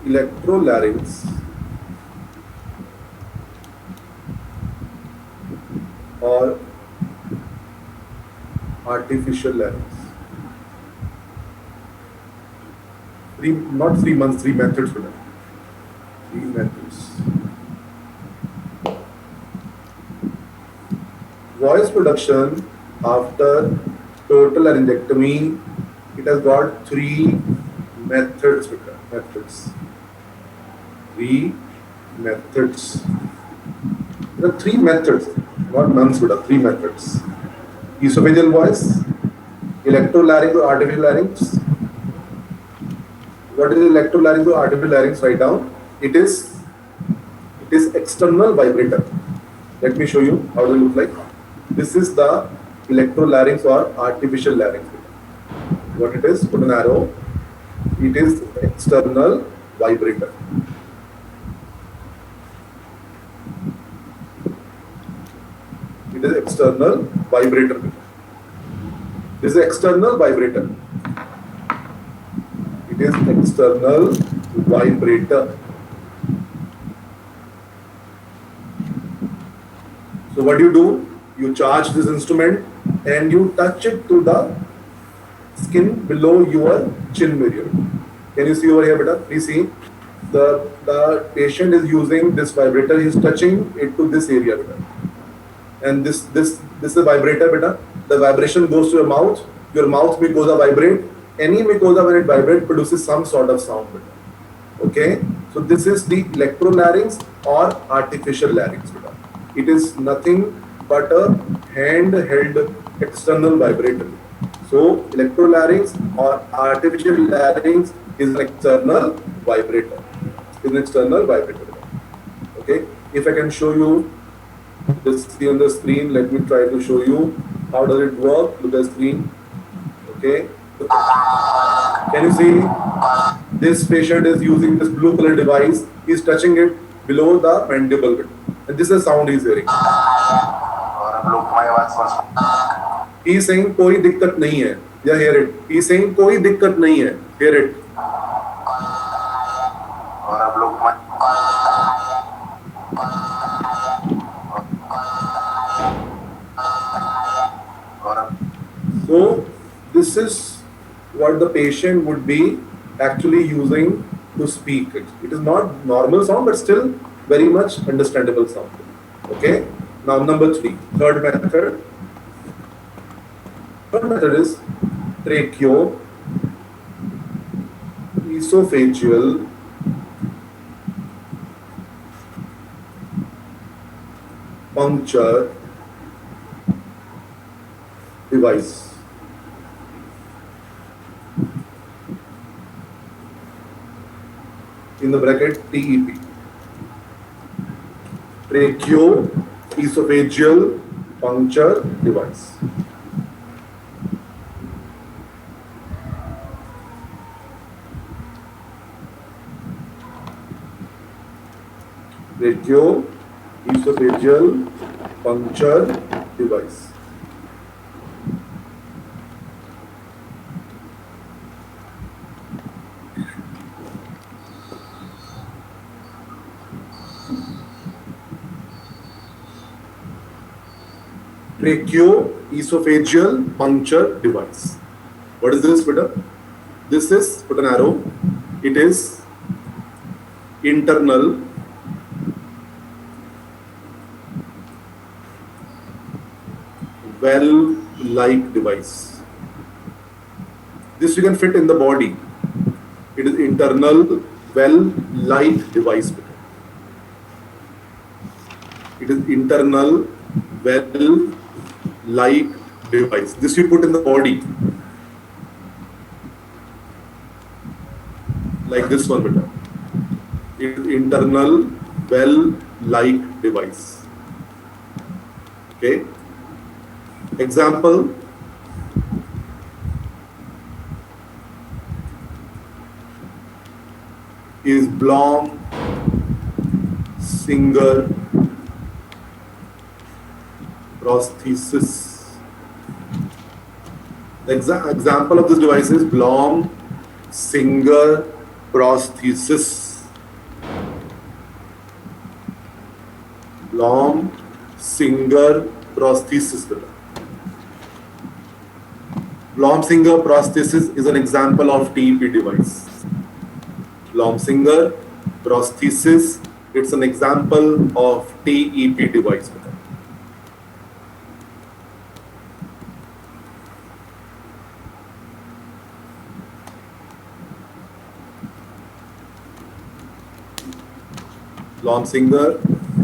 electrolarynx or artificial larynx. Not 3 months, 3 methods. Three methods. Voice production after total laryngectomy, it has got 3 methods. Three methods. There are 3 methods, not months, but 3 methods. Esophageal voice, electrolarynx or artificial larynx. What is electrolarynx or artificial larynx? Write down. It is external vibrator. Let me show you how they look like. This is the electrolarynx or artificial larynx. What it is? Put an arrow. It is external vibrator. It is external vibrator. This is external vibrator. It is external vibrator. So what do? You charge this instrument and you touch it to the skin below your chin meridian. Can you see over here, beta? Please see. The patient is using this vibrator. He is touching it to this area, beta. And this is a vibrator, beta. The vibration goes to your mouth. Your mouth mucosa vibrate. Any mucosa when it vibrates produces some sort of sound, beta. Okay. So this is the electrolarynx or artificial larynx, beta. It is nothing but a hand-held external vibrator. So electrolarynx or artificial larynx is an external vibrator. Okay. If I can show you this on the screen, let me try to show you how does it work. Look at the screen. Okay. Can you see? This patient is using this blue color device. He is touching it below the mandible. And this is the sound he is hearing. He is saying कोई दिक्कत नहीं है. Yeah, hear it. He is saying कोई दिक्कत नहीं है. Hear it. So this is what the patient would be actually using to speak. It is not normal sound, but still very much understandable sound. Okay. Now number 3, third method. Third method is tracheo esophageal puncture device. In the bracket TEP. Tracheo esophageal puncture device. Tracheo esophageal puncture device. Tracheoesophageal puncture device. What is this, beta? This is, put an arrow, it is internal valve-like device. This you can fit in the body. It is internal valve-like device, beta. It is internal valve-like device. This you put in the body. Like this one, beta. It is internal valve-like device. Okay. Example. Is Blom Singer prosthesis. The example of this device is Blom Singer prosthesis. Blom-Singer prosthesis. Blom-Singer prosthesis is an example of TEP device. Blom-Singer prosthesis, it's an example of TEP device. Blom-Singer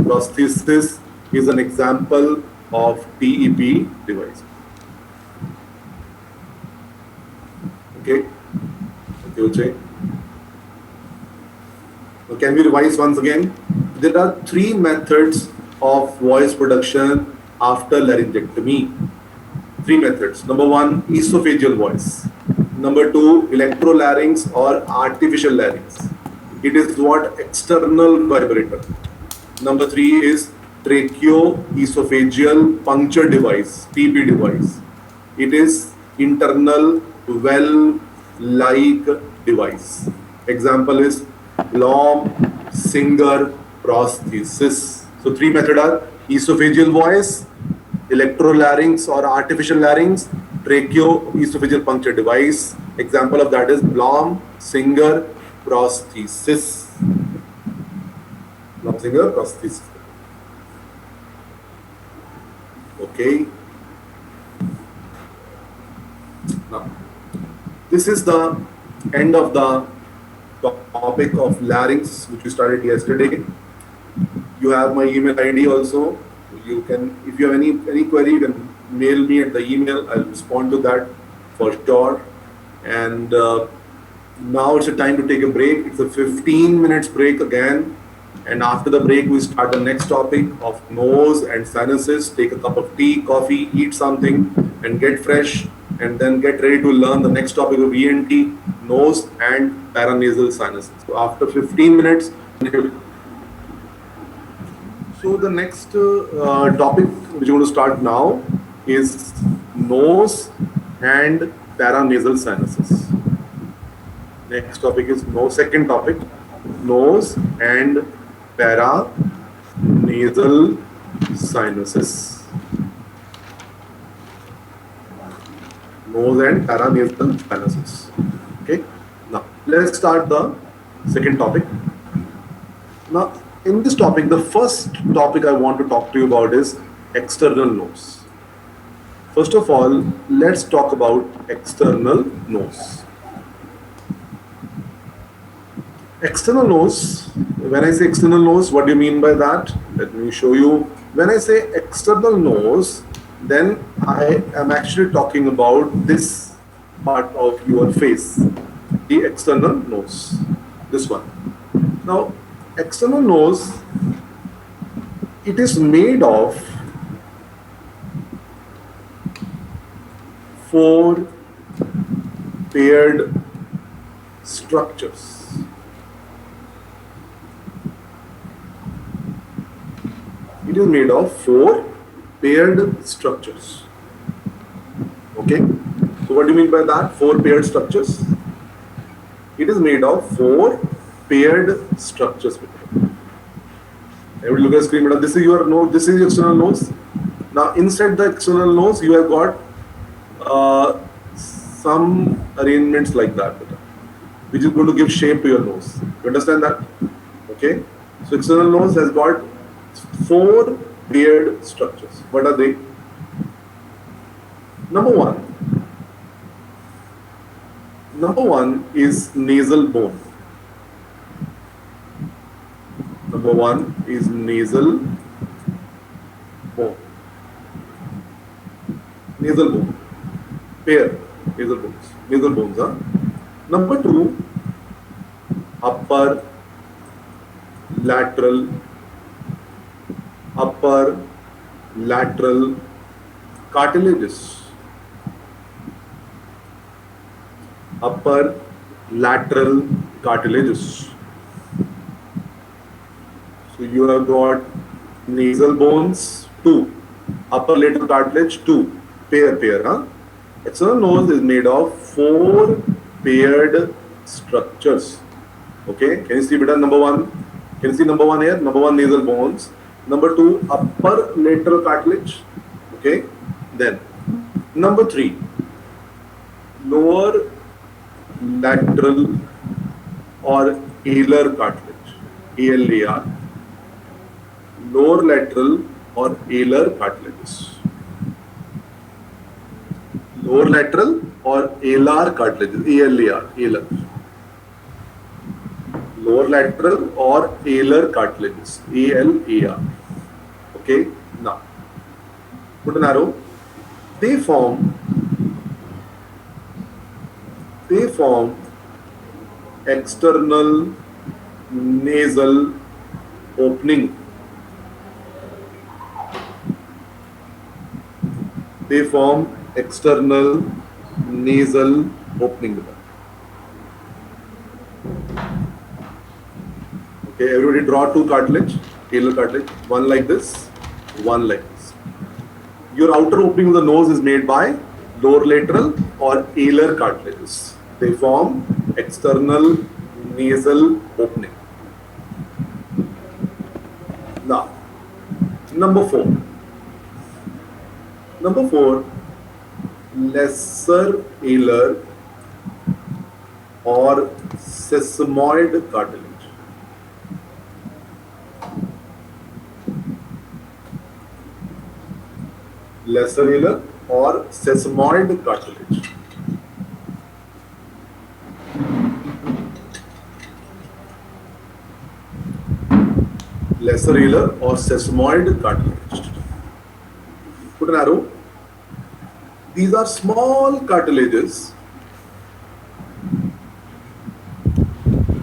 prosthesis is an example of TEP device. Okay, okay. So can we revise once again? There are three methods of voice production after laryngectomy. Three methods. Number one, esophageal voice. Number two, electrolarynx or artificial larynx. It is what? External vibrator. Number three is tracheoesophageal puncture device, TP device. It is internal valve-like device. Example is Blom-Singer prosthesis. So three methods are esophageal voice, electrolarynx or artificial larynx, tracheoesophageal puncture device. Example of that is Blom-Singer prosthesis. Blom-Singer prosthesis. Okay. Now, this is the end of the topic of larynx, which we started yesterday. You have my email ID also. You can, if you have any query, you can mail me at the email. I'll respond to that for sure. And now it's a time to take a break. It's a 15 minutes break again. And after the break, we start the next topic of nose and sinuses. Take a cup of tea, coffee, eat something, and get fresh. And then get ready to learn the next topic of ENT, nose and paranasal sinuses. So after 15 minutes, so the next topic which we're going to start now is nose and paranasal sinuses. Next topic is second topic, nose and paranasal sinuses. Nose and paranasal sinuses. Okay. Now let's start the second topic. Now in this topic, the first topic I want to talk to you about is external nose. First of all, let's talk about external nose. External nose, when I say external nose, what do you mean by that? Let me show you. When I say external nose, then I am actually talking about this part of your face, the external nose, this one. Now, external nose, it is made of 4 paired structures. It is made of 4 paired structures. Okay. So what do you mean by that? 4 paired structures. It is made of 4 paired structures. Everybody look at the screen. This is your nose. This is your external nose. Now inside the external nose, you have got some arrangements like that, which is going to give shape to your nose. You understand that? Okay. So external nose has got 4 paired structures. What are they? Number one is nasal bone. Number one is nasal bone. Nasal bone. Pair. Nasal bones. Nasal bones. Huh? Number 2, upper lateral cartilages. Upper lateral cartilages. So you have got nasal bones 2, upper lateral cartilage 2, pair, huh? External nose is made of 4 paired structures. Okay, can you see better number 1? Can you see number 1 here? Number 1 nasal bones. Number 2, upper lateral cartilage. Okay. Then number 3, lower lateral or alar cartilage. ALAR. Lower lateral or alar cartilages. Lower lateral or alar cartilages. ALAR. Alar. Lower lateral or alar cartilages. ALAR. Okay. Now, put an arrow. They form external nasal opening. They form external nasal opening. Okay, everybody draw two cartilage, alar cartilage, one like this, one like this. Your outer opening of the nose is made by lower lateral or alar cartilages. They form external nasal opening. Now, number 4. Number 4, lesser alar or sesamoid cartilage. Lesser alar or sesamoid cartilage. Lesser alar or sesamoid cartilage. Put an arrow. These are small cartilages.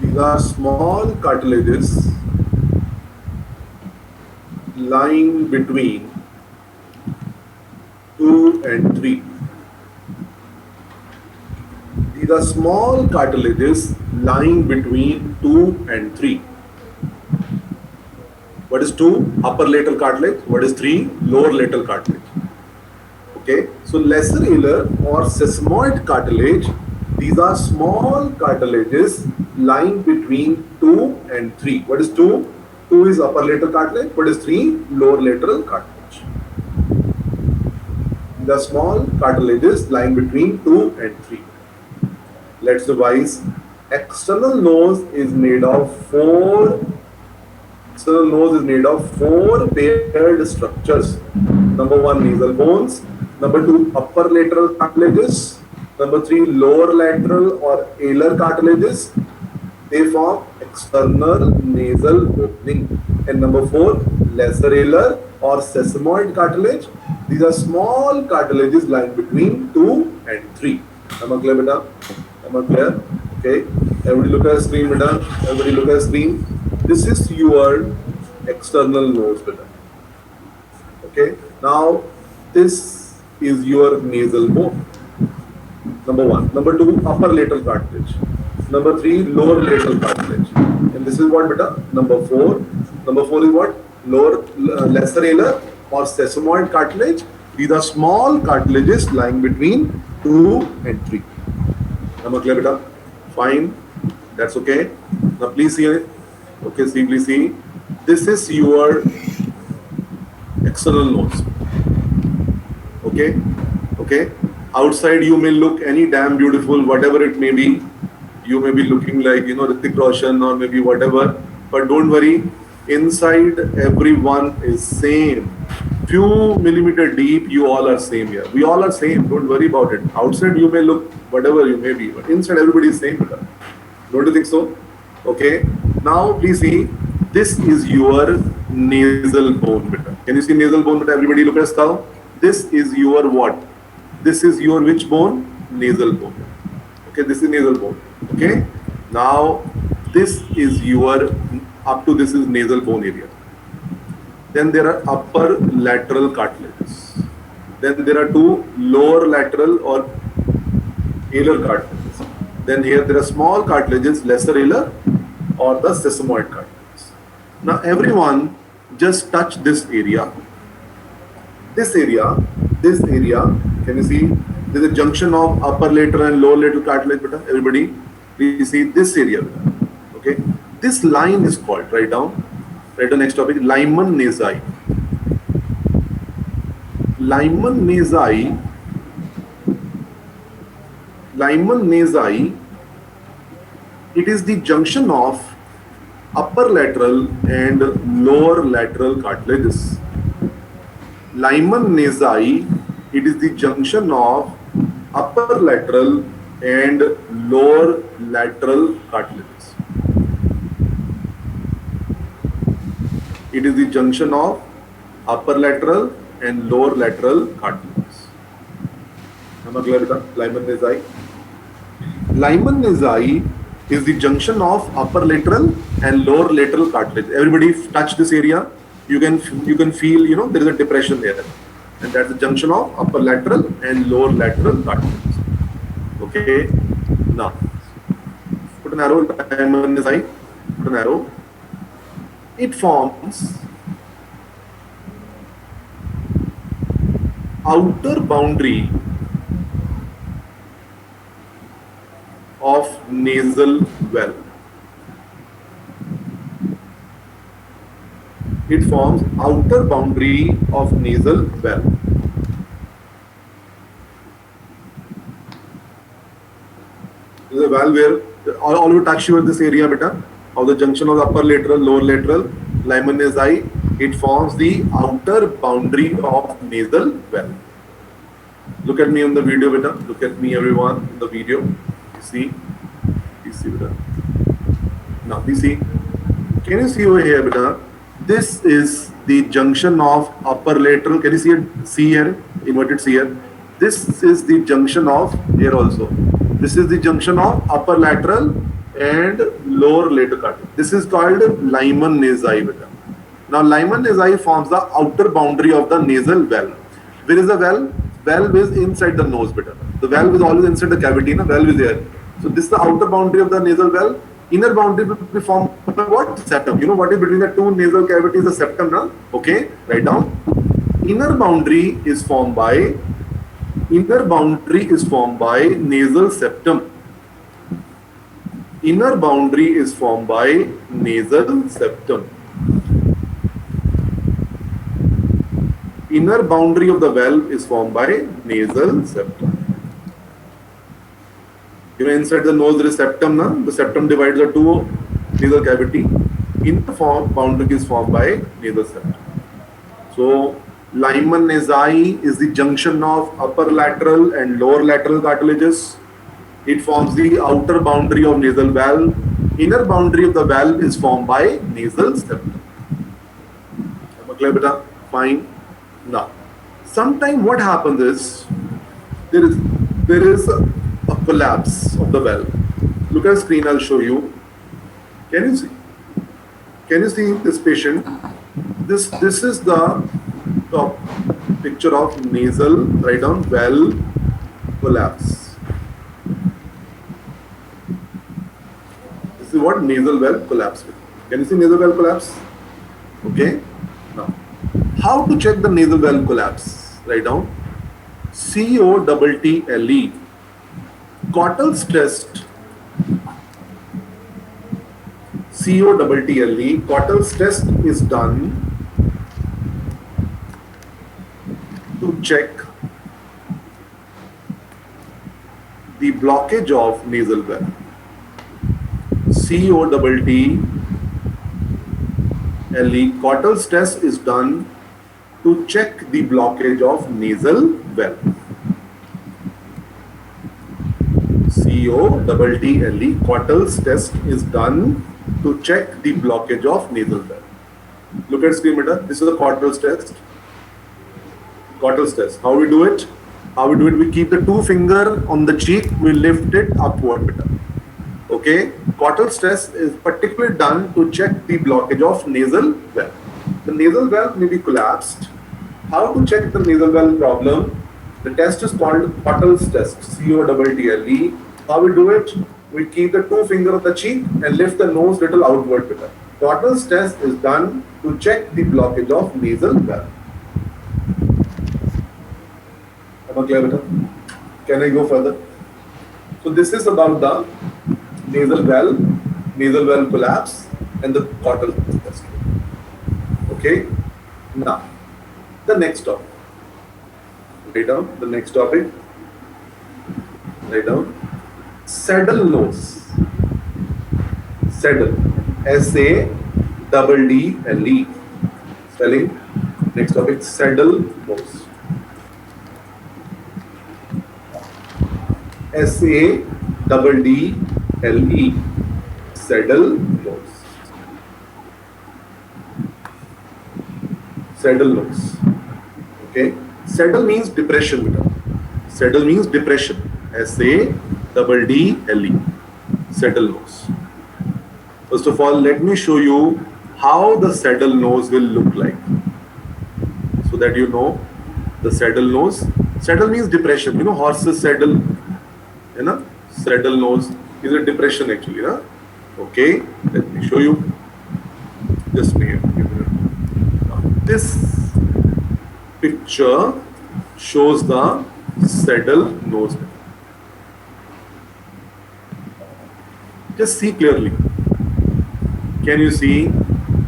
These are small cartilages lying between 2 and 3. These are small cartilages lying between 2 and 3. What is 2? Upper lateral cartilage. What is 3? Lower lateral cartilage. Okay. So lesser alar or sesamoid cartilage, these are small cartilages lying between 2 and 3. What is 2? 2 is upper lateral cartilage. What is 3? Lower lateral cartilage. The small cartilages lying between 2 and 3. Let's revise. External nose is made of 4 paired structures. Number 1, nasal bones. Number 2, upper lateral cartilages. Number 3, lower lateral or alar cartilages. They form external nasal opening. And number 4, lesser alar or sesamoid cartilage. These are small cartilages lying between 2 and 3. Am I clear, beta? Am I clear? Okay. Everybody look at the screen, beta. Everybody look at the screen. This is your external nose, beta. Okay. Now, this is your nasal bone. Number 1. Number 2, upper lateral cartilage. Number 3, lower lateral cartilage. And this is what, beta? Number 4. Number 4 is what? Lesser alar or sesamoid cartilage. These are small cartilages lying between 2 and 3. Am I clear, beta? Fine. That's okay. Now please see it. Okay, see, please see. This is your external nose. Okay. Okay. Outside you may look any damn beautiful, whatever it may be. You may be looking like, Hrithik Roshan or maybe whatever. But don't worry. Inside everyone is same. Few millimeter deep, you all are same here. We all are same. Don't worry about it. Outside you may look whatever you may be, but inside everybody is same. Don't you think so? Okay. Now please see. This is your nasal bone. Can you see nasal bone? Everybody look at the skull. This is your what? This is your which bone? Nasal bone. Okay. This is nasal bone. Okay. Now this is your up to this is nasal bone area. Then there are upper lateral cartilages. Then there are 2 lower lateral or alar cartilages. Then here there are small cartilages, lesser alar or the sesamoid cartilages. Now everyone just touch this area. This area, can you see? There's a junction of upper lateral and lower lateral cartilage, beta. Everybody, please see this area, beta. Okay. This line is called, write down. Right, the next topic, Lyman Nazi. Lyman Nazi. Lyman Nazi. It is the junction of upper lateral and lower lateral cartilages. Lyman Nazi. It is the junction of upper lateral and lower lateral cartilages. It is the junction of upper lateral and lower lateral cartilages. Lyman Nazi. Lyman Nazi is the junction of upper lateral and lower lateral cartilage. Everybody touch this area. You can feel, you know, there is a depression there, and that's the junction of upper lateral and lower lateral cartilage. Okay. Now, put an arrow. Lyman Nazi. Put an arrow. It forms outer boundary of nasal valve. It forms outer boundary of nasal valve. This is a valve where all you touch here this area, beta, of the junction of the upper lateral, lower lateral, Lyman Nazi. It forms the outer boundary of nasal valve. Look at me on the video, beta. Look at me, everyone, in the video. You see, beta. Now, you see. Can you see over here, beta? This is the junction of upper lateral. Can you see it? See here, inverted C here. This is the junction of here also. This is the junction of upper lateral and lower lateral cartilage. This is called Lyman Nazi, beta. Now, Lyman Nazi forms the outer boundary of the nasal valve. Where is the valve? Valve is inside the nose, beta. The valve is always inside the cavity. The valve is there. So this is the outer boundary of the nasal valve. Inner boundary will be formed by what? Septum. You know what is between the two nasal cavities? The septum, na? Okay, write down. Inner boundary is formed by nasal septum. Inner boundary is formed by nasal septum. Inner boundary of the valve is formed by nasal septum. You know, inside the nose there is septum, na? The septum divides the two nasal cavity. Inner boundary is formed by nasal septum. So, Lyman Nazi is the junction of upper lateral and lower lateral cartilages. It forms the outer boundary of nasal valve. Inner boundary of the valve is formed by nasal septum. Am I clear, beta? Fine. Now, sometimes what happens is there is a collapse of the valve. Look at the screen. I'll show you. Can you see? Can you see this patient? This is the top picture of nasal, write down, valve collapse. This is what nasal valve collapse with. Can you see nasal valve collapse? Okay. Now, how to check the nasal valve collapse? Write down COTTLE. Cottel's test. COTTLE. Cottel's test is done to check the blockage of nasal valve. COTTLE. Cottel's test is done to check the blockage of nasal valve. COTTLE. Cottel's test is done to check the blockage of nasal valve. Look at screen, beta. This is the Cottel's test. Cottel's test. How we do it? We keep the two finger on the cheek. We lift it upward, beta. Okay. Cottel's test is particularly done to check the blockage of nasal valve. The nasal valve may be collapsed. How to check the nasal valve problem? The test is called Cottel's test. COTTLE. How we do it? We keep the two finger of the cheek and lift the nose little outward, beta. Cottel's test is done to check the blockage of nasal valve. Am I clear, beta? Can I go further? So this is about the nasal valve collapse, and the Cottel's test. Okay. Now, the next topic. Write down the next topic. Write down saddle nose. Saddle. SADDLE. Spelling. Next topic. Saddle nose. SADDLE. Saddle nose. Saddle nose. Okay. Saddle means depression. Saddle means depression. SADDLE. Saddle nose. First of all, let me show you how the saddle nose will look like, so that you know the saddle nose. Saddle means depression. You know, horses saddle. You know, saddle nose is a depression actually. Huh? Okay, let me show you. Just me. This picture shows the saddle nose. Just see clearly. Can you see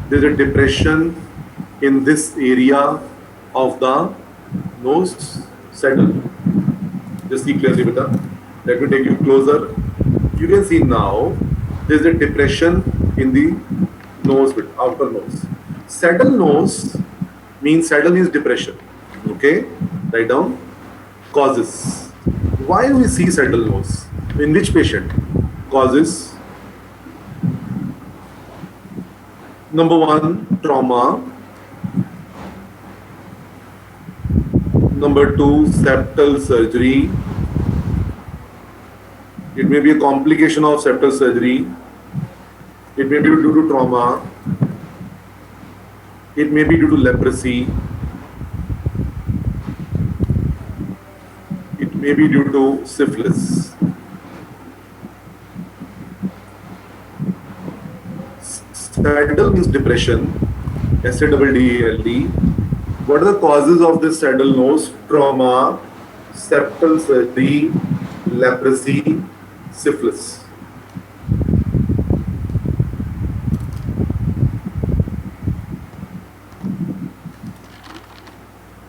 there is a depression in this area of the nose saddle? Just see clearly, beta. Let me take you closer. You can see now there is a depression in the nose, outer nose. Saddle nose means depression. Okay, write down causes. Why we see saddle nose? In which patient? Causes. Number one, trauma. Number two, septal surgery. It may be a complication of septal surgery. It may be due to trauma. It may be due to leprosy. It may be due to syphilis. Saddle means depression. SADDLE. What are the causes of this saddle nose? Trauma, septal surgery, leprosy, syphilis.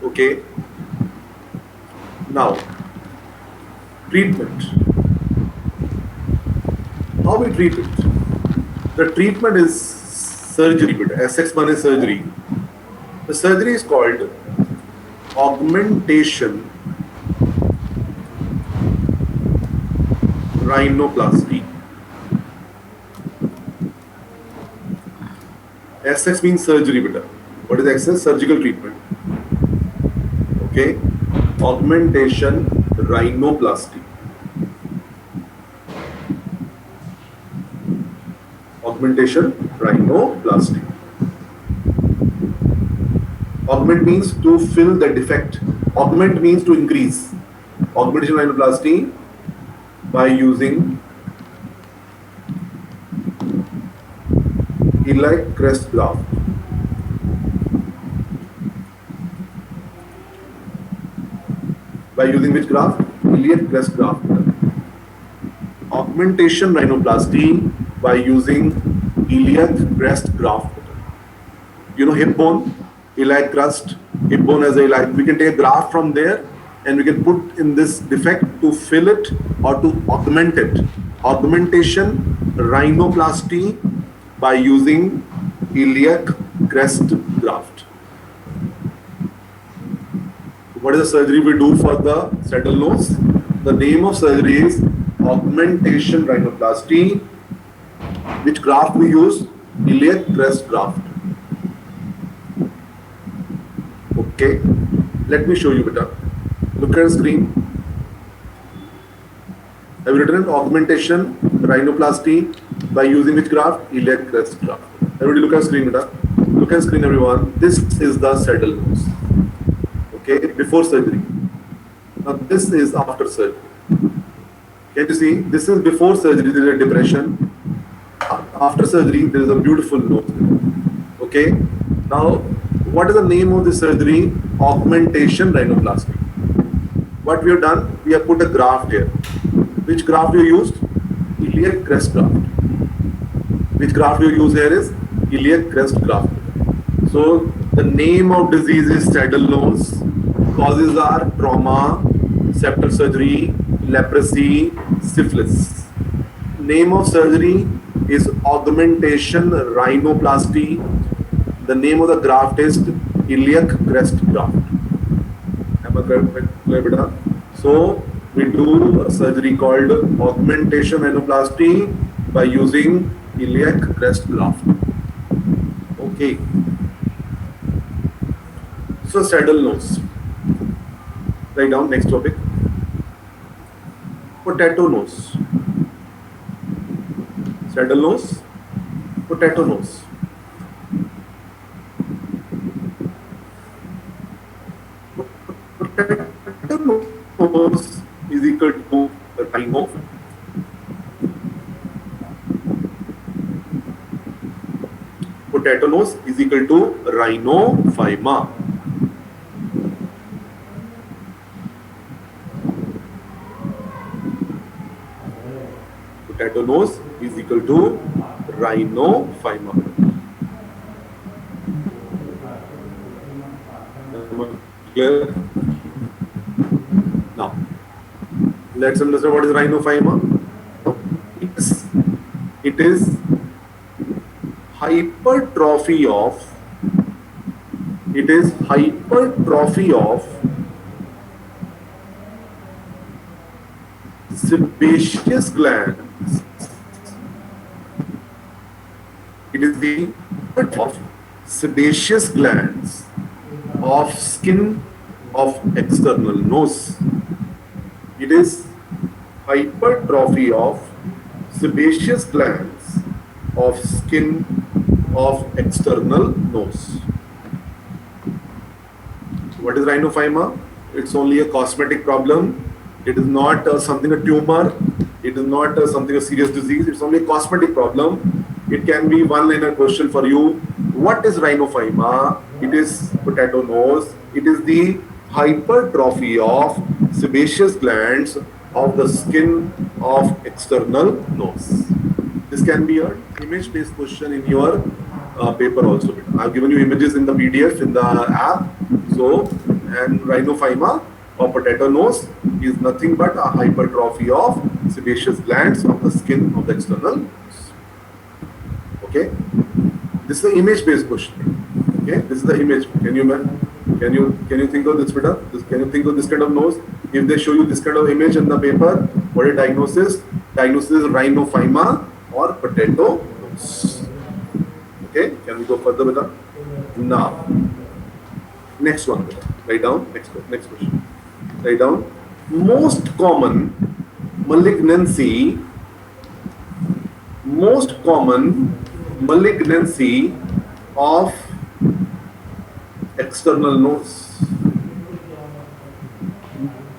Okay. Now, treatment. How we treat it? The treatment is surgery. SX1 is surgery. The surgery is called augmentation rhinoplasty. SX means surgery, beta. What is XS? Surgical treatment. Okay. Augmentation rhinoplasty. Augmentation rhinoplasty. Augment means to fill the defect. Augment means to increase. Augmentation rhinoplasty by using iliac crest graft. By using which graft? Iliac crest graft. Augmentation rhinoplasty by using iliac crest graft. You know, hip bone, iliac crest, hip bone as a iliac. We can take a graft from there and we can put in this defect to fill it or to augment it. Augmentation rhinoplasty by using iliac crest graft. What is the surgery we do for the saddle nose? The name of surgery is augmentation rhinoplasty. Which graft we use? Iliac crest graft. Okay, let me show you better. Look at the screen. Have you written augmentation rhinoplasty by using which graft? Iliac crest graft. Everybody look at the screen, better. Look at the screen, everyone. This is the saddle nose. Okay, before surgery. Now this is after surgery. Can you see? This is before surgery, there is a depression. After surgery, there is a beautiful nose. Okay. Now, what is the name of the surgery? Augmentation rhinoplasty. What we have done? We have put a graft here. Which graft you used? Iliac crest graft. Which graft you use here is iliac crest graft. So The name of disease is saddle nose. Causes are trauma, septal surgery, leprosy, syphilis. Name of surgery is augmentation rhinoplasty. The name of the graft is iliac crest graft. Am I clear, beta? So we do a surgery called augmentation rhinoplasty by using iliac crest graft. Okay. So saddle nose. Write down next topic. Potato nose. Saddle nose, potato nose. Potato nose is equal to rhino. Potato nose is equal to rhinophyma. Potato nose is equal to rhinophyma. Clear? Now, let's understand what is rhinophyma. It is hypertrophy of sebaceous glands. It is the of sebaceous glands of skin of external nose. It is hypertrophy of sebaceous glands of skin of external nose. What is rhinophyma? It's only a cosmetic problem. It is not something a tumor. It is not something a serious disease. It's only a cosmetic problem. It can be one-liner question for you. What is rhinophyma? It is potato nose. It is the hypertrophy of sebaceous glands of the skin of external nose. This can be an image-based question in your paper also. I've given you images in the PDF in the app. So, and rhinophyma or potato nose is nothing but a hypertrophy of sebaceous glands of the skin of the external nose. Okay, this is the image-based question. Okay, this is the image. Can you think of this, beta? Can you think of this kind of nose? If they show you this kind of image in the paper, what is diagnosis? Diagnosis is rhinophyma or potato nose. Okay, can we go further, beta? Now, next one, beta. Write down. Next question. Write down. Most common malignancy of external nose.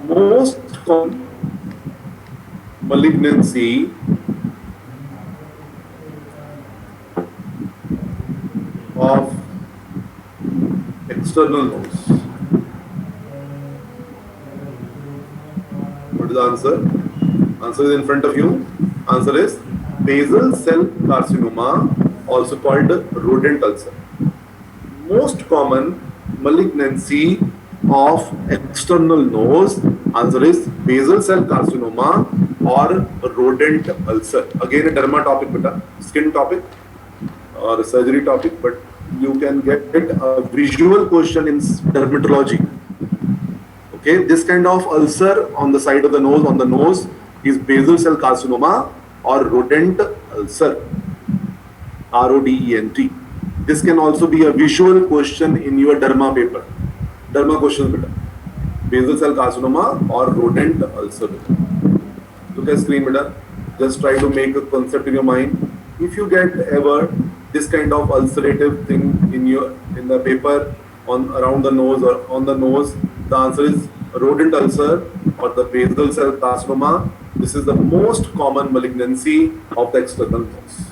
Most common malignancy of external nose. What is the answer? Answer is in front of you. Answer is basal cell carcinoma, also called rodent ulcer. Most common malignancy of external nose. Answer is basal cell carcinoma or rodent ulcer. Again, a derma topic, beta, skin topic or a surgery topic, but you can get a visual question in dermatology. Okay, this kind of ulcer on the side of the nose, on the nose, is basal cell carcinoma or rodent ulcer. RODENT. This can also be a visual question in your derma paper. Derma question, beta. Basal cell carcinoma or rodent ulcer. Look at screen, beta. Just try to make a concept in your mind. If you get ever this kind of ulcerative thing in the paper on around the nose or on the nose, the answer is rodent ulcer or the basal cell carcinoma. This is the most common malignancy of the external nose.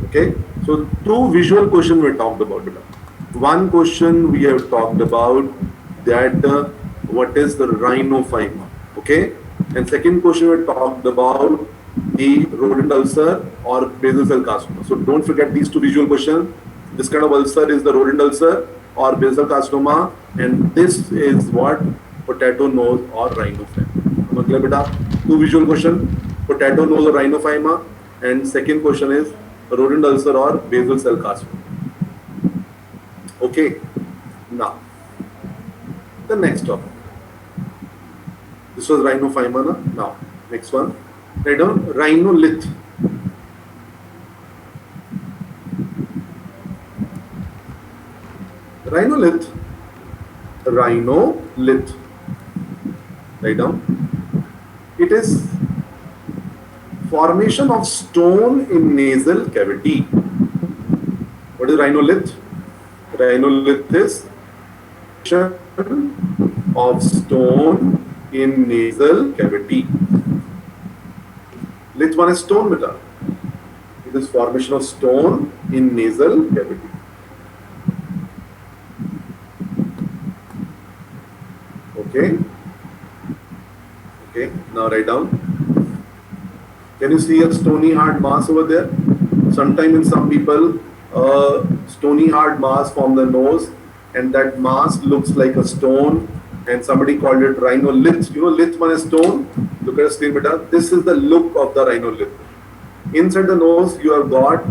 Okay, so two visual questions we talked about. One question we have talked about that what is the rhinophyma. Okay, and second question we talked about the rodent ulcer or basal cell carcinoma. So don't forget these two visual questions. This kind of ulcer is the rodent ulcer or basal carcinoma, and this is what potato nose or rhinophyma. Clear, beta? Two visual question: potato nose or rhinophyma, and second question is rodent ulcer or basal cell carcinoma. Okay. Now, the next topic. This was rhinophyma. Now, next one. Write down rhinolith. Rhinolith. Rhinolith. Write down. It is formation of stone in nasal cavity. What is rhinolith? Rhinolith is of stone in nasal cavity. Lith one is stone, beta. It is formation of stone in nasal cavity. Okay. Okay. Now write down. Can you see a stony hard mass over there? Sometimes in some people, stony hard mass from the nose, and that mass looks like a stone, and somebody called it rhinolith. You know, lith one is stone. Look at the screen, beta. This is the look of the rhinolith. Inside the nose, you have got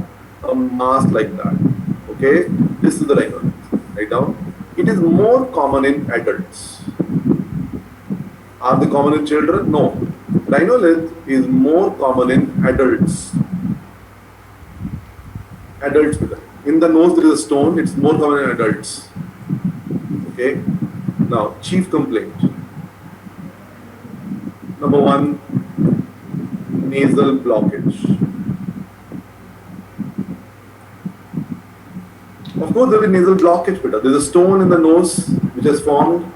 a mass like that. Okay, this is the rhinolith. Write down. It is more common in adults. Are they common in children? No. Rhinolith is more common in adults. Adults, beta. In the nose there is a stone. It's more common in adults. Okay. Now, chief complaint. Number one, nasal blockage. Of course, there will be nasal blockage, beta. There is a stone in the nose which has formed.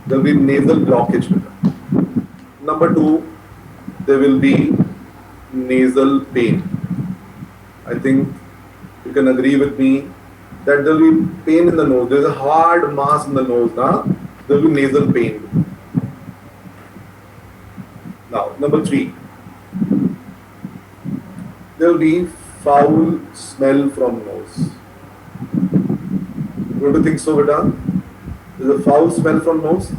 There will be nasal blockage, beta. Number two, there will be nasal pain. I think you can agree with me that there will be pain in the nose. There is a hard mass in the nose. There will be nasal pain. Now, number three, there will be foul smell from nose. Don't you think so, beta? There is a foul smell from nose.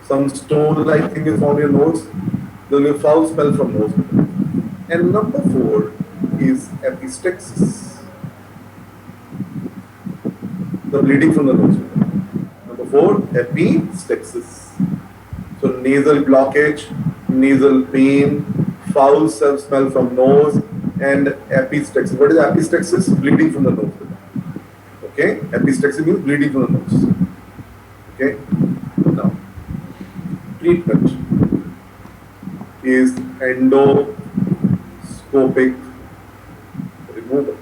Some stone-like thing is found in your nose. There will be foul smell from nose. And number four is epistaxis. The bleeding from the nose. Number four, epistaxis. So nasal blockage, nasal pain, foul smell from nose, and epistaxis. What is epistaxis? Bleeding from the nose. Okay, epistaxis means bleeding from the nose. Okay, now treatment is endoscopic removal.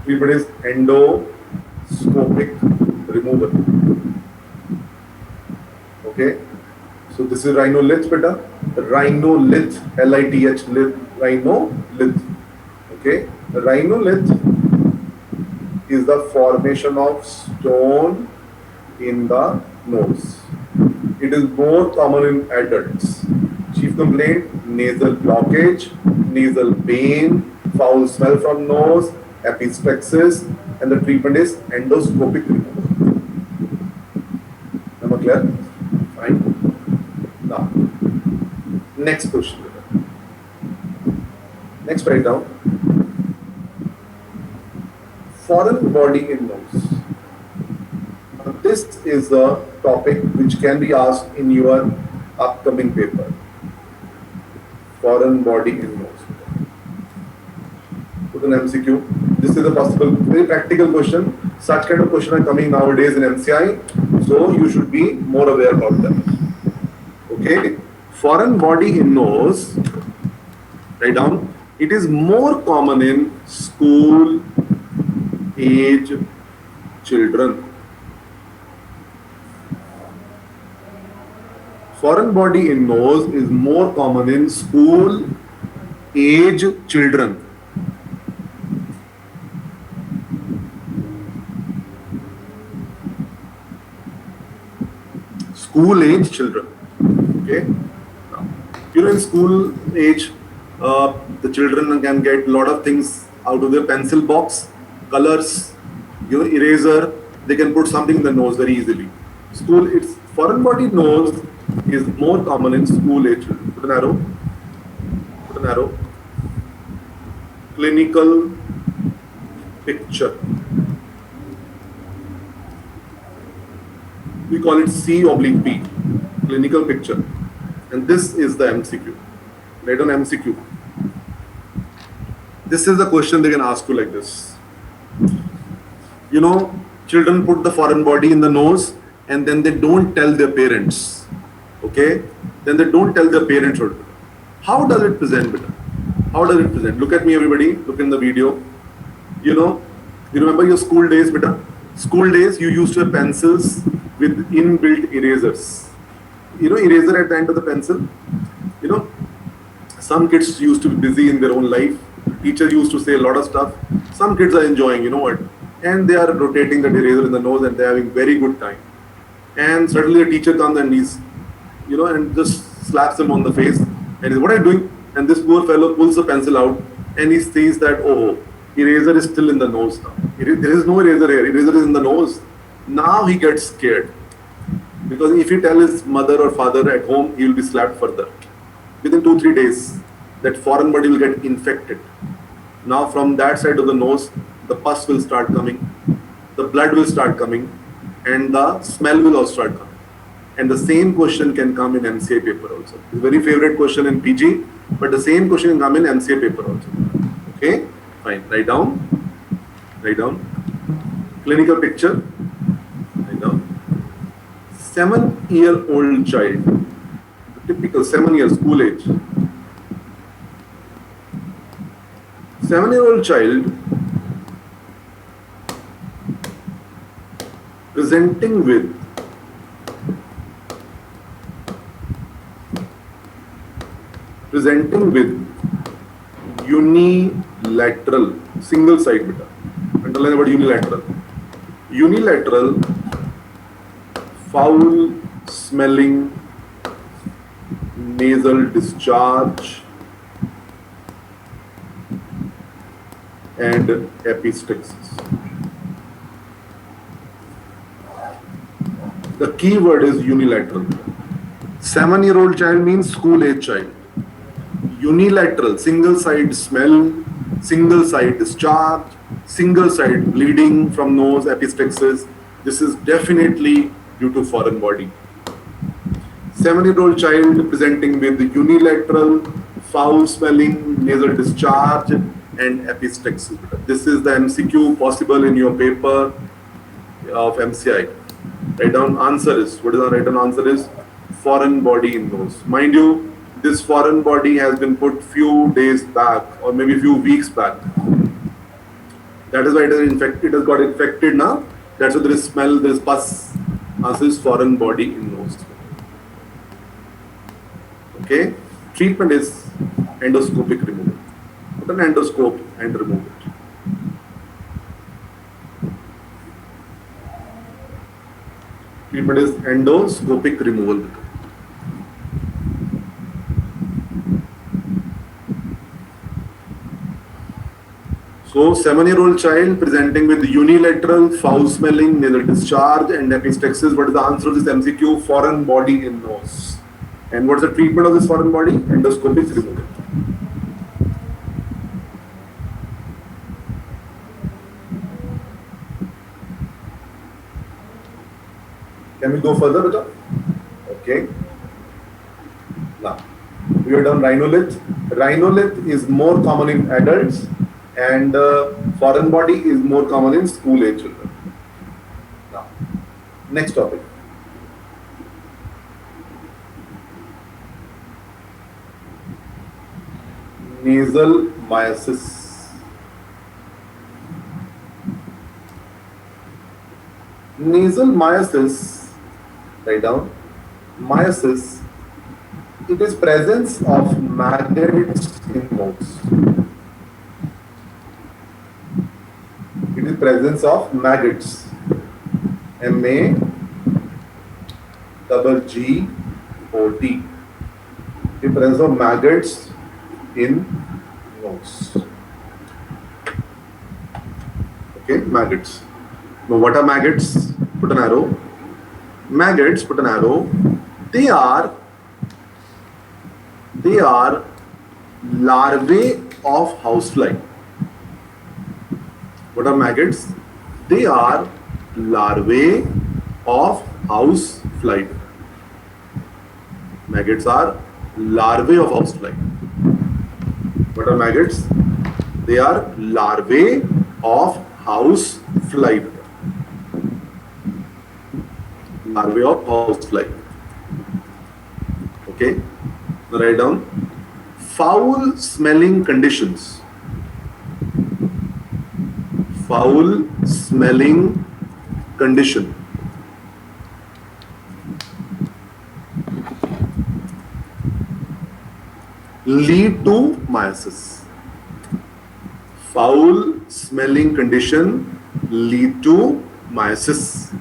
Treatment is endoscopic removal. Okay, so this is rhinolith, beta. Rhinolith, L-I-T-H, rhinolith. Okay, rhinolith is the formation of stone in the nose. It is more common in adults. Chief complaint, nasal blockage, nasal pain, foul smell from nose, epistaxis, and the treatment is endoscopic removal. Am I clear? Fine. Now, next question. Next, write down. Foreign body in nose. This is a topic which can be asked in your upcoming paper. Foreign body in nose. Put an MCQ. This is a possible, very practical question. Such kind of question are coming nowadays in MCI, so you should be more aware about them. Okay. Foreign body in nose. Write down. It is more common in school age children. Foreign body in nose is more common in school age children. School age children. Okay. Now, in school age, The children can get a lot of things out of their pencil box, colors, eraser. They can put something in the nose very easily. It's foreign body nose is more common in school age children. Put an arrow. Put an arrow. Clinical picture. We call it C/P, clinical picture. And this is the MCQ. Write on MCQ. This is the question they can ask you like this. Children put the foreign body in the nose and then they don't tell their parents. Okay? Then they don't tell their parents. How does it present, beta? How does it present? Look at me, everybody. Look in the video. You remember your school days, beta? School days, you used to have pencils with inbuilt erasers. Eraser at the end of the pencil. Some kids used to be busy in their own life. Teacher used to say a lot of stuff. Some kids are enjoying, and they are rotating the eraser in the nose and they're having very good time. And suddenly a teacher comes and and just slaps him on the face and he says, "What are you doing?" And this poor fellow pulls the pencil out and he sees that, oh, eraser is still in the nose now. There is no eraser here. Eraser is in the nose. Now he gets scared. Because if he tells his mother or father at home, he will be slapped further. Within 2-3 days, that foreign body will get infected. Now from that side of the nose, the pus will start coming, the blood will start coming, and the smell will also start coming. And the same question can come in MCA paper also. It's a very favorite question in PG, but the same question can come in MCA paper also. Okay, fine. Write down. Write down. Clinical picture. Write down. 7-year-old child, typical 7 years, school age. 7-year-old child presenting with unilateral, single side beta. Underline the word unilateral. Unilateral, foul smelling nasal discharge and epistaxis. The key word is unilateral. 7-year-old child means school age child. Unilateral, single side smell, single side discharge, single side bleeding from nose, epistaxis. This is definitely due to foreign body. 7-year-old child presenting with unilateral, foul smelling nasal discharge and epistaxis. This is the MCQ possible in your paper of MCI. Write down answer is, what is the write down answer is? Foreign body in nose. Mind you, this foreign body has been put few days back or maybe few weeks back. That is why it has got infected now. That's why there is smell, there is pus. Answer is foreign body in nose. Okay? Treatment is endoscopic removal. Put an endoscope and remove it. Treatment is endoscopic removal. So 7-year-old child presenting with unilateral, foul-smelling nasal discharge and epistaxis. What is the answer to this MCQ? Foreign body in nose. And what's the treatment of this foreign body? Endoscopic removal. Can we go further, beta? Okay. Now, we have done rhinolith. Rhinolith is more common in adults and foreign body is more common in school age children. Now, next topic. Nasal myiasis. Nasal myiasis, write down, myiasis, it is presence of maggots in nose. It is presence of maggots. MAGGOT. The presence of maggots in nose. Okay, maggots. Now what are maggots? Put an arrow. Maggots, put an arrow. They are larvae of housefly. What are maggots? They are larvae of housefly. Maggots are larvae of housefly. What are maggots? They are larvae of housefly. Larvae of housefly. Okay. Now write down. Foul smelling conditions. Foul smelling condition. Lead to meiosis. Foul smelling condition lead to meiosis.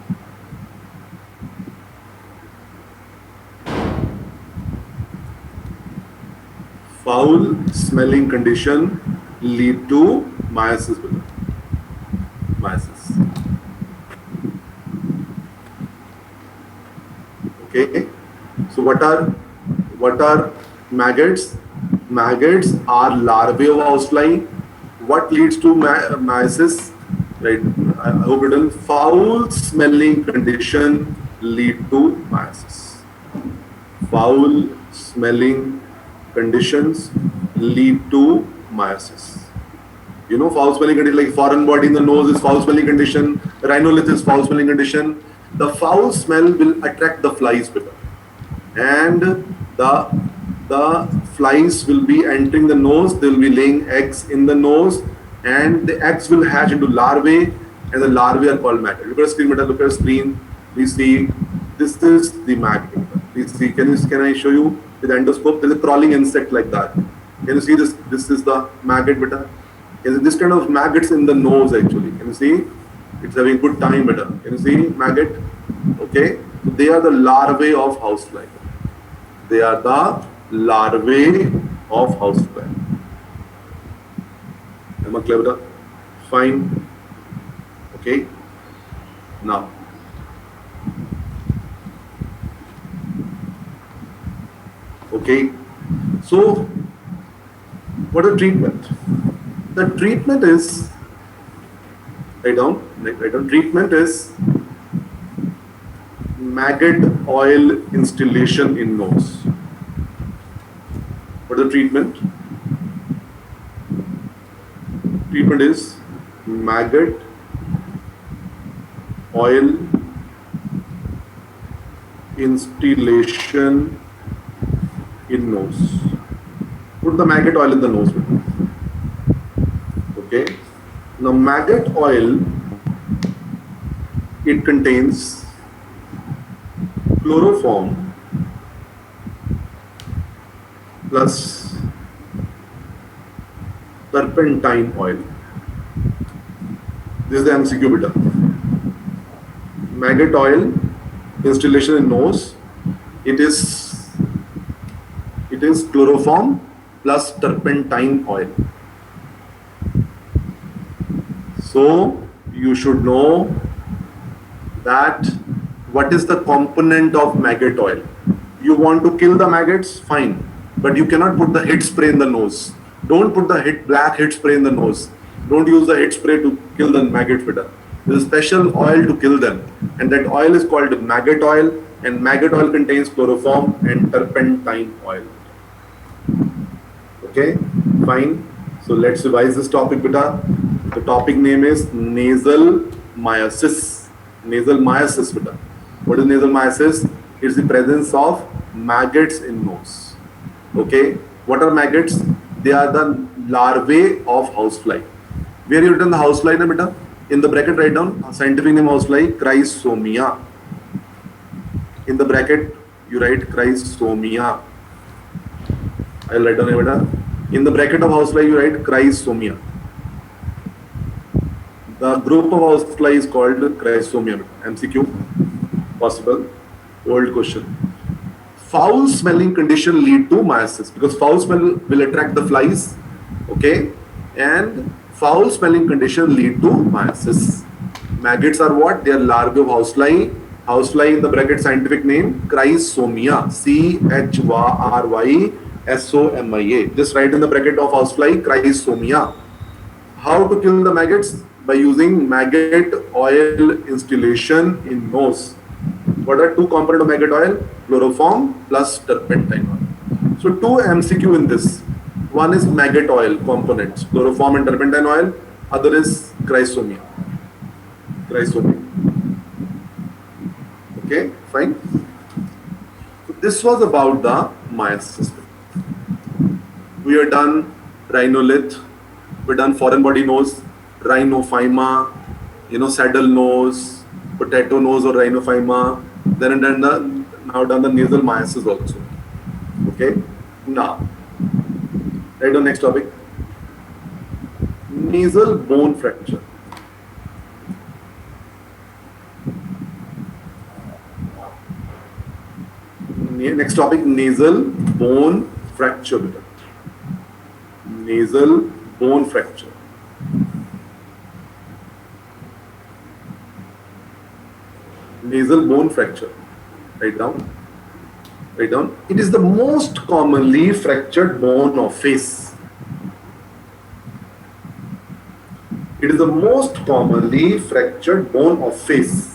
Foul smelling condition lead to meiosis. Meiosis. Okay. So what are maggots? Maggots are larvae of housefly. What leads to meiosis? Right. I hope you done. Foul smelling condition lead to meiosis. Foul smelling conditions lead to meiosis. You know, foul smelling condition like foreign body in the nose is foul smelling condition. Rhinolith is foul smelling condition. The foul smell will attract the flies better, and the flies will be entering the nose. They will be laying eggs in the nose, and the eggs will hatch into larvae, and the larvae are called maggot. Look at the screen, better. Look at the screen. Please see. This is the maggot. Please see. Can I show you with endoscope? There is a crawling insect like that. Can you see this? This is the maggot, better. This kind of maggots in the nose actually. Can you see? It's having good time, better. Can you see maggot? Okay. So they are the larvae of housefly. They are the larvae of housefly. Am I clear, better? Fine. Okay. Now. Okay. So, what is the treatment? The treatment is, write down, treatment is maggot oil instillation in nose. What is the treatment? Treatment is maggot oil instillation in nose. Put the maggot oil in the nose. Okay. Now maggot oil, it contains chloroform plus turpentine oil. This is the MCQ beta. Maggot oil instillation in nose. It is chloroform plus turpentine oil. So you should know that what is the component of maggot oil. You want to kill the maggots, fine, but you cannot put the heat spray in the nose. Don't put the black heat spray in the nose. Don't use the heat spray to kill the maggots better. There is a special oil to kill them, and that oil is called maggot oil, and maggot oil contains chloroform and turpentine oil. Okay, fine. So let's revise this topic, beta. The topic name is nasal meiosis. Nasal meiosis, beta. What is nasal meiosis? It's the presence of maggots in nose. Okay. What are maggots? They are the larvae of housefly. Where you written the housefly, na beta? In the bracket, write down scientific name housefly, Chrysomia. In the bracket, you write Chrysomia. I'll write down beta. In the bracket of housefly, you write Chrysomia. The group of housefly is called Chrysomia. MCQ, possible, old question. foul smelling condition lead to myiasis, because foul smell will attract the flies, okay, and foul smelling condition lead to myiasis. Maggots are what? They are larvae of housefly. Housefly in the bracket scientific name Chrysomia, Chrysomia. Just write in the bracket of housefly Chrysomia. How to kill the maggots? By using maggot oil installation in nose. What are two components of maggot oil? Chloroform plus turpentine oil. So two MCQ in this. One is maggot oil components, chloroform and turpentine oil. Other is Chrysomia. Okay, fine. So this was about the myiasis system. We are done rhinolith. We're done foreign body nose, rhinophyma, saddle nose, potato nose or rhinophyma. Then now done the nasal myiasis also. Okay. Now, right on next topic. Nasal bone fracture. Next topic, nasal bone fracture. Nasal bone fracture. Nasal bone fracture. Write down. It is the most commonly fractured bone of face. It is the most commonly fractured bone of face.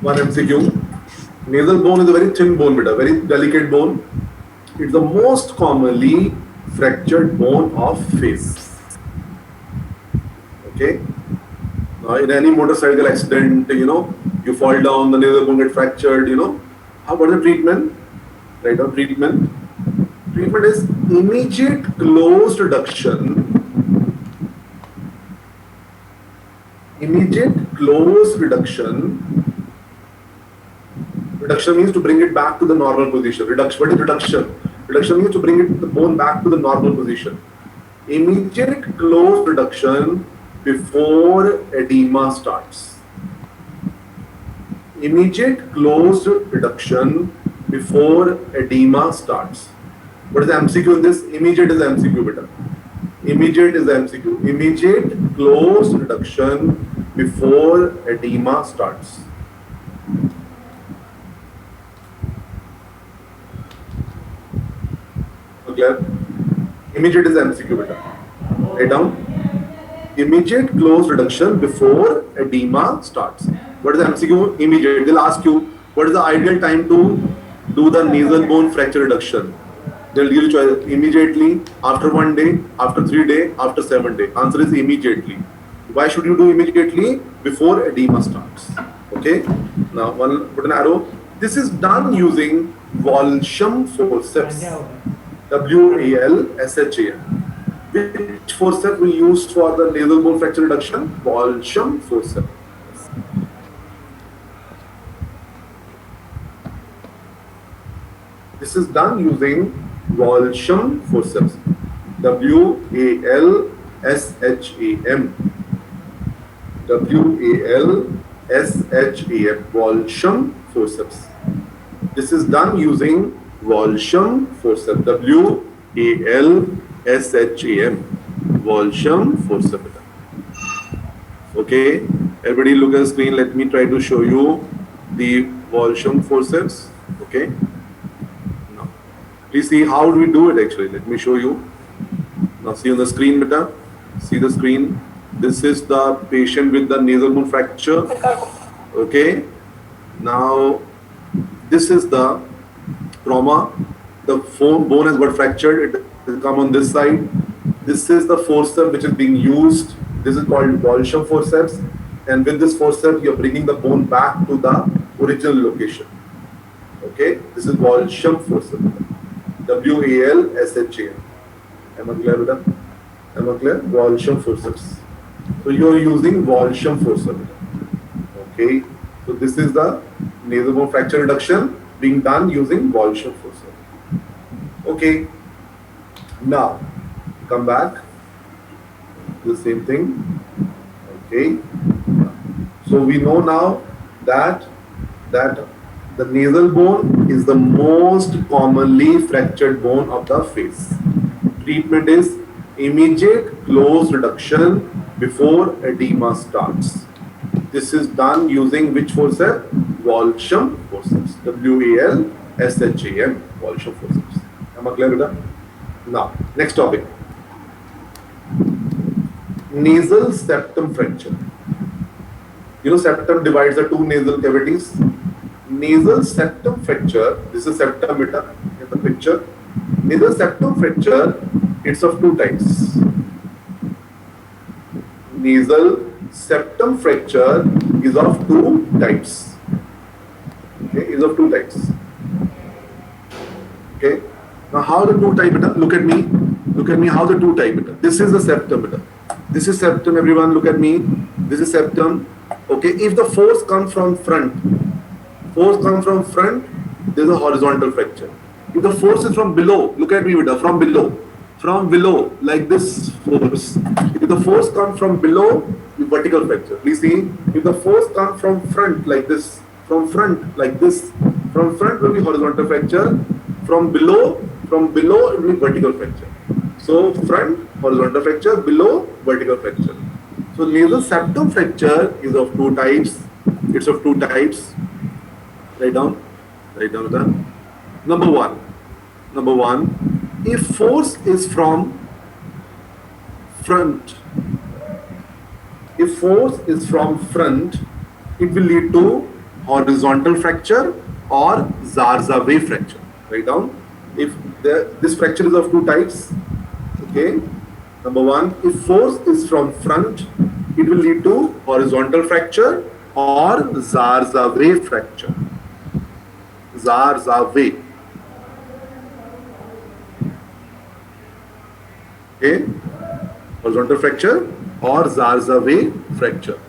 One MCQ. Nasal bone is a very thin bone, very delicate bone. It's the most commonly fractured bone of face. Okay. Now, in any motorcycle accident, you fall down, the nasal bone gets fractured. How about the treatment? Right on treatment. Treatment is immediate close reduction. Immediate close reduction. Reduction means to bring it back to the normal position. Reduction. What is reduction? Reduction means to bring the bone back to the normal position. Immediate close reduction before edema starts. Immediate closed reduction before edema starts. What is the MCQ in this? Immediate is the MCQ, beta. Immediate is the MCQ. Immediate closed reduction before edema starts. Clear? Immediate is the MCQ, beta. Write down. Immediate close reduction before edema starts. What is the MCQ? Immediate. They'll ask you, what is the ideal time to do the nasal bone fracture reduction? They'll give you choice: immediately, after 1 day, after 3 days, after 7 days. Answer is immediately. Why should you do immediately? Before edema starts. Okay. Now, put an arrow. This is done using Walsham forceps. WALSHAM. Which forceps we used for the nasal bone fracture reduction? Walsham forceps. This is done using Walsham forceps. WALSHAM. WALSHAM. Walsham forceps. This is done using Walsham forceps. WALSHAM. Walsham forceps. Okay, everybody look at the screen. Let me try to show you the Walsham forceps. Okay. Now, please see how do we do it actually. Let me show you. Now see on the screen, beta. See the screen. This is the patient with the nasal bone fracture. Okay. Now, this is the trauma. The bone has got fractured. It will come on this side. This is the forceps which is being used. This is called Walsham forceps. And with this forceps, you are bringing the bone back to the original location. Okay. This is Walsham forceps. WALSHAM. Am I clear with that? Am I clear? Walsham forceps. So you are using Walsham forceps. Okay. So this is the nasal bone fracture reduction being done using Walsham forceps. Okay. Now, come back. The same thing. Okay. So we know now that that the nasal bone is the most commonly fractured bone of the face. Treatment is immediate close reduction before edema starts. This is done using which forceps? Walsham forceps. WALSHAM. Walsham forceps. Am I clear with that? Now, next topic. Nasal septum fracture. You know, septum divides the two nasal cavities. Nasal septum fracture, this is septum beta in the picture. Nasal septum fracture, it's of two types. Nasal septum fracture is of two types. Okay, is of two types. Okay. Now how the two type beta? Look at me. Look at me. How the two type beta? This is the septum beta. This is septum. Everyone, look at me. This is septum. Okay. If the force comes from front, there's a horizontal fracture. If the force is from below, look at me, beta. From below, like this force. If the force comes from below, the vertical fracture. Please see. If the force comes from front, like this, from front will be horizontal fracture. From below it will be vertical fracture. So front horizontal fracture, below vertical fracture. So nasal septum fracture is of two types. It's of two types. Write down that. Number one, if force is from front, it will lead to horizontal fracture or Zarzaway fracture. Write down. If this fracture is of two types, okay. Number one, if force is from front, it will lead to horizontal fracture or Zarzaway fracture. Zarzaway. Okay. Horizontal fracture or Zarzaway fracture.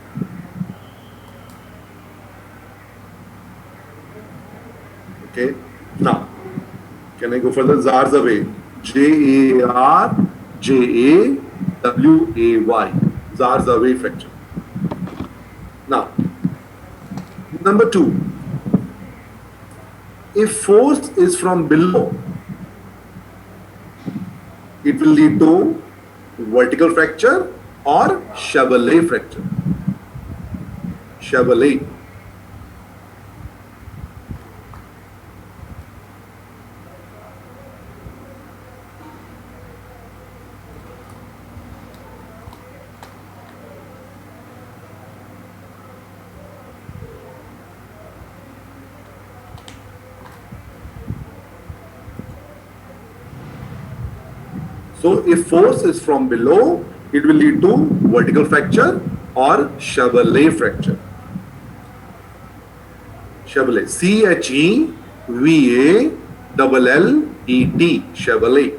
Okay. Now, can I go further? Zarzaway. Zarzaway. Zarzaway fracture. Now, number two. If force is from below, it will lead to vertical fracture or Chevalier fracture. Chevalier. So if force is from below, it will lead to vertical fracture or Chevalier fracture. Chevalier. CHEVALLET. Chevalier.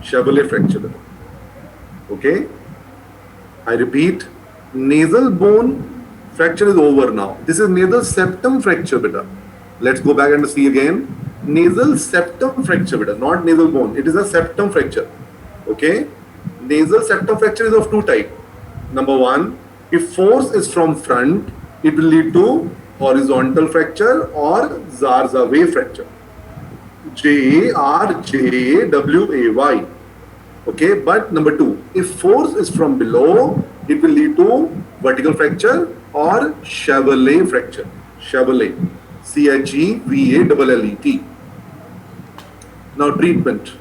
Chevalier fracture. Okay. I repeat, nasal bone fracture is over now. This is nasal septum fracture, beta. Let's go back and see again. Nasal septum fracture, beta, not nasal bone. It is a septum fracture. Okay. Nasal septum fracture is of two types. Number one, if force is from front, it will lead to horizontal fracture or Zarzaway fracture. Zarzaway. Okay, but number two, if force is from below, it will lead to vertical fracture or Chevalier fracture. Chevalier. CHEVALLET. Now treatment.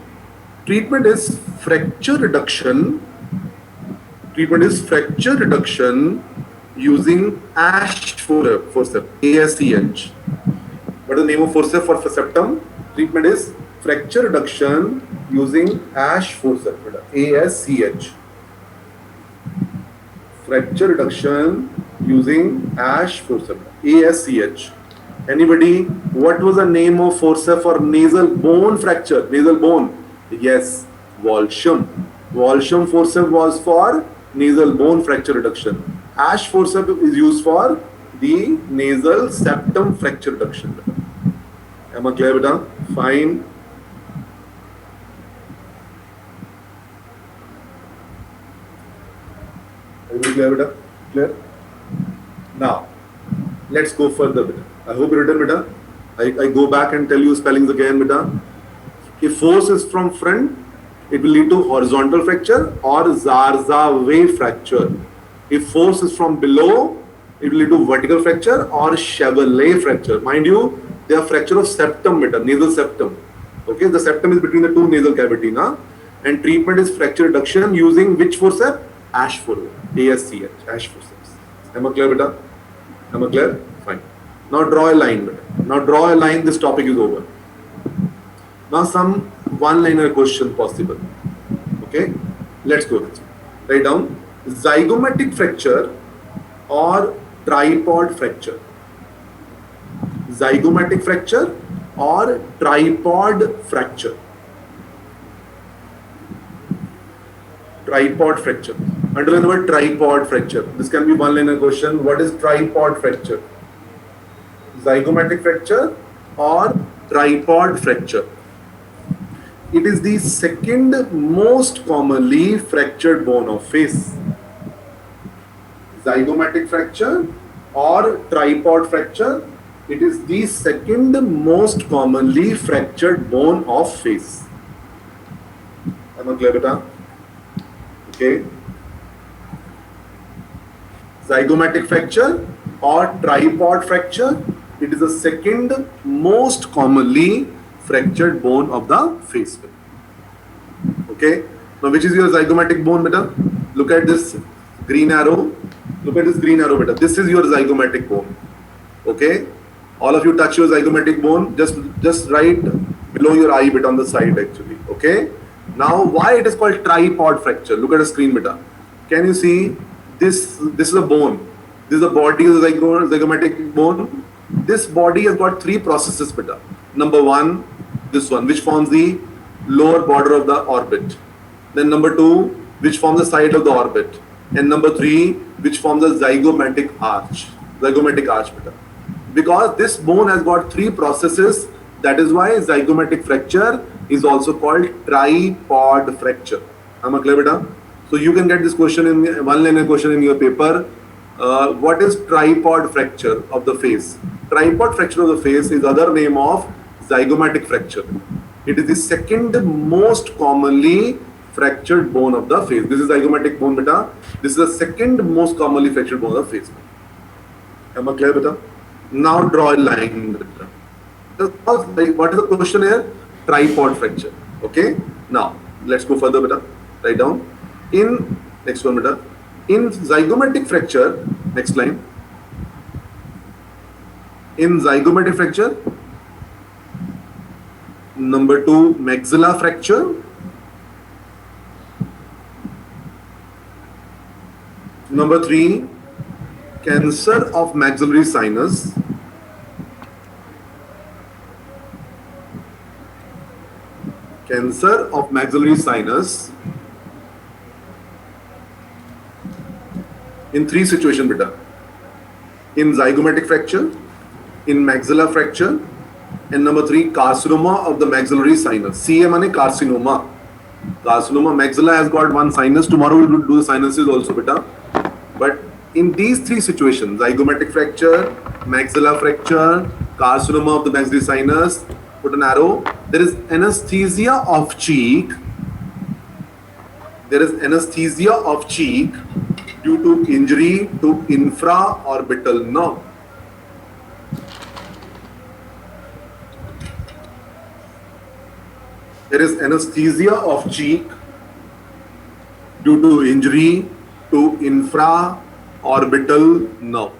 Treatment is fracture reduction. Using ASH forceps. ASCH. What is the name of forceps for septum? Treatment is fracture reduction using ASH forceps. ASCH. Fracture reduction using ASH forceps. ASCH. Anybody? What was the name of forceps for nasal bone fracture? Nasal bone. Yes, Walsham. Walsham forceps was for nasal bone fracture reduction. ASH forceps is used for the nasal septum fracture reduction. Am I clear, beta? Fine. Are you clear, beta? Clear? Now, let's go further, beta. I hope you written, beta. I go back and tell you spellings again, beta. If force is from front, it will lead to horizontal fracture or Zarzaway fracture. If force is from below, it will lead to vertical fracture or Chevalier fracture. Mind you, they are fracture of septum, beta, nasal septum. Okay, the septum is between the two nasal cavity, na? And treatment is fracture reduction using which forceps? Ashford, ASCH, Ash forceps. Am I clear, beta? Am I clear? Fine. Now draw a line, beta. Now draw a line. This topic is over. Now some one-liner question possible. Okay, let's go. Write down zygomatic fracture or tripod fracture. Zygomatic fracture or tripod fracture. Tripod fracture. Underline the word tripod fracture. This can be one-liner question. What is tripod fracture? Zygomatic fracture or tripod fracture. It is the second most commonly fractured bone of face. Zygomatic fracture or tripod fracture. It is the second most commonly fractured bone of face. Am I clear, beta? Okay. Zygomatic fracture or tripod fracture. It is the second most commonly fractured bone of the face. Okay. Now, which is your zygomatic bone, beta? Look at this green arrow. Look at this green arrow, beta. This is your zygomatic bone. Okay. All of you touch your zygomatic bone. Just right below your eye, bit on the side, actually. Okay. Now, why it is called tripod fracture? Look at the screen, beta. Can you see this? This is a bone. This is the body of the zygomatic bone. This body has got three processes, beta. Number one, this one, which forms the lower border of the orbit. Then number two, which forms the side of the orbit. And number three, which forms the zygomatic arch. Zygomatic arch, beta. Because this bone has got three processes, that is why zygomatic fracture is also called tripod fracture. Am I clear, beta? So you can get this question in one-liner question in your paper. What is tripod fracture of the face? Tripod fracture of the face is other name of zygomatic fracture. It is the second most commonly fractured bone of the face. This is zygomatic bone, beta. This is the second most commonly fractured bone of the face. Am I clear, beta? Now draw a line. What is the question here? Tripod fracture. Okay. Now let's go further, beta. Write down. In next one, beta. In zygomatic fracture, next line. In zygomatic fracture, number two, maxilla fracture. Number three, cancer of maxillary sinus. Cancer of maxillary sinus. In three situations, beta. In zygomatic fracture, in maxilla fracture, and number three, carcinoma of the maxillary sinus. CA means carcinoma. Carcinoma, maxilla has got one sinus. Tomorrow we will do the sinuses also, beta. But in these three situations, zygomatic fracture, maxilla fracture, carcinoma of the maxillary sinus, put an arrow. There is anesthesia of cheek. There is anesthesia of cheek due to injury to infraorbital nerve. There is anesthesia of cheek due to injury to infraorbital nerve.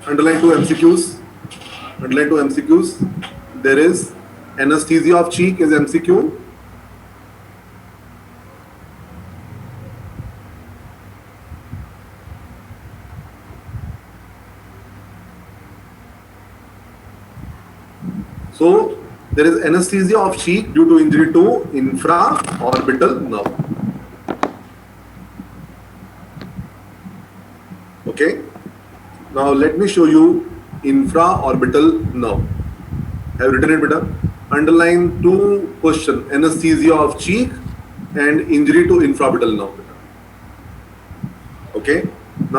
Underline two MCQs. Underline two MCQs. There is anesthesia of cheek is MCQ. So there is anesthesia of cheek due to injury to infraorbital nerve. Okay. Now let me show you infraorbital nerve. I have written it, beta. Underline two question: anesthesia of cheek and injury to infraorbital nerve. Okay.